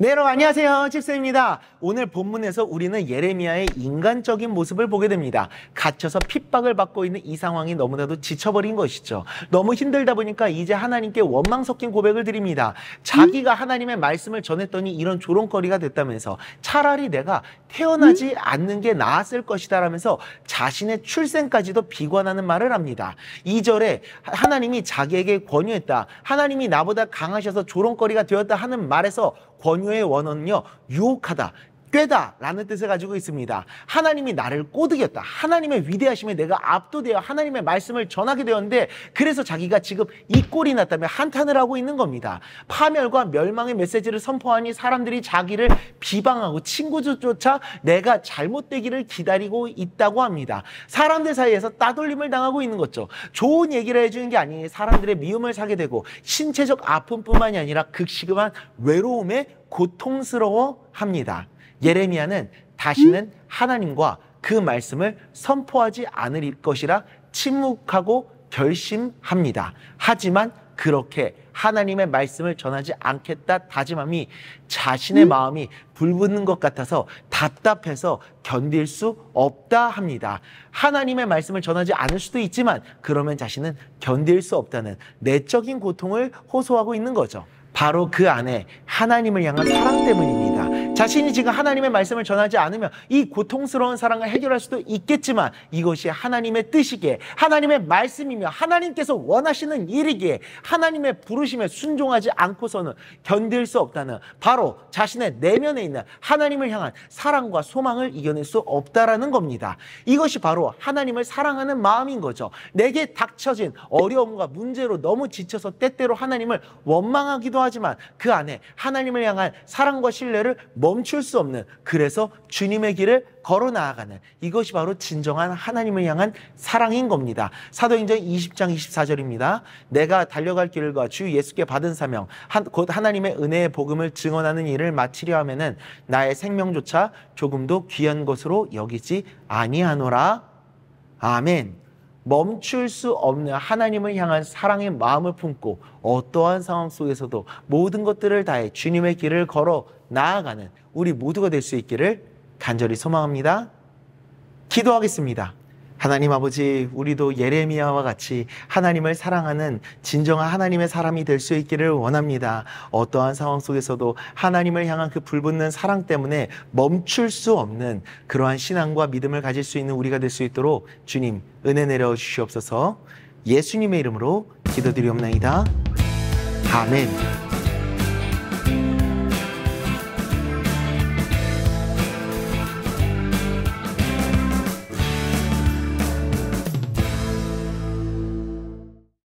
네, 여러분 안녕하세요. 집사입니다. 오늘 본문에서 우리는 예레미야의 인간적인 모습을 보게 됩니다. 갇혀서 핍박을 받고 있는 이 상황이 너무나도 지쳐버린 것이죠. 너무 힘들다 보니까 이제 하나님께 원망 섞인 고백을 드립니다. 자기가 하나님의 말씀을 전했더니 이런 조롱거리가 됐다면서 차라리 내가 태어나지 않는 게 나았을 것이다 라면서 자신의 출생까지도 비관하는 말을 합니다. 2절에 하나님이 자기에게 권유했다. 하나님이 나보다 강하셔서 조롱거리가 되었다 하는 말에서 권유의 원어는요, 유혹하다, 꾀다 라는 뜻을 가지고 있습니다. 하나님이 나를 꼬드겼다. 하나님의 위대하심에 내가 압도되어 하나님의 말씀을 전하게 되었는데, 그래서 자기가 지금 이 꼴이 났다며 한탄을 하고 있는 겁니다. 파멸과 멸망의 메시지를 선포하니 사람들이 자기를 비방하고 친구조차 내가 잘못되기를 기다리고 있다고 합니다. 사람들 사이에서 따돌림을 당하고 있는 거죠. 좋은 얘기를 해주는 게 아니니 사람들의 미움을 사게 되고 신체적 아픔뿐만이 아니라 극심한 외로움에 고통스러워합니다. 예레미야는 다시는 하나님과 그 말씀을 선포하지 않을 것이라 침묵하고 결심합니다. 하지만 그렇게 하나님의 말씀을 전하지 않겠다 다짐함이 자신의 마음이 불붙는 것 같아서 답답해서 견딜 수 없다 합니다. 하나님의 말씀을 전하지 않을 수도 있지만 그러면 자신은 견딜 수 없다는 내적인 고통을 호소하고 있는 거죠. 바로 그 안에 하나님을 향한 사랑 때문입니다. 자신이 지금 하나님의 말씀을 전하지 않으면 이 고통스러운 사랑을 해결할 수도 있겠지만 이것이 하나님의 뜻이기에, 하나님의 말씀이며 하나님께서 원하시는 일이기에 하나님의 부르심에 순종하지 않고서는 견딜 수 없다는, 바로 자신의 내면에 있는 하나님을 향한 사랑과 소망을 이겨낼 수 없다라는 겁니다. 이것이 바로 하나님을 사랑하는 마음인 거죠. 내게 닥쳐진 어려움과 문제로 너무 지쳐서 때때로 하나님을 원망하기도 하지만 그 안에 하나님을 향한 사랑과 신뢰를 멈출 수 없는, 그래서 주님의 길을 걸어 나아가는, 이것이 바로 진정한 하나님을 향한 사랑인 겁니다. 사도행전 20장 24절입니다. 내가 달려갈 길과 주 예수께 받은 사명, 곧 하나님의 은혜의 복음을 증언하는 일을 마치려 하면은 나의 생명조차 조금도 귀한 것으로 여기지 아니하노라. 아멘. 멈출 수 없는 하나님을 향한 사랑의 마음을 품고 어떠한 상황 속에서도 모든 것들을 다해 주님의 길을 걸어 나아가는 우리 모두가 될 수 있기를 간절히 소망합니다. 기도하겠습니다. 하나님 아버지, 우리도 예레미야와 같이 하나님을 사랑하는 진정한 하나님의 사람이 될 수 있기를 원합니다. 어떠한 상황 속에서도 하나님을 향한 그 불붙는 사랑 때문에 멈출 수 없는 그러한 신앙과 믿음을 가질 수 있는 우리가 될 수 있도록 주님 은혜 내려 주시옵소서. 예수님의 이름으로 기도드리옵나이다. 아멘.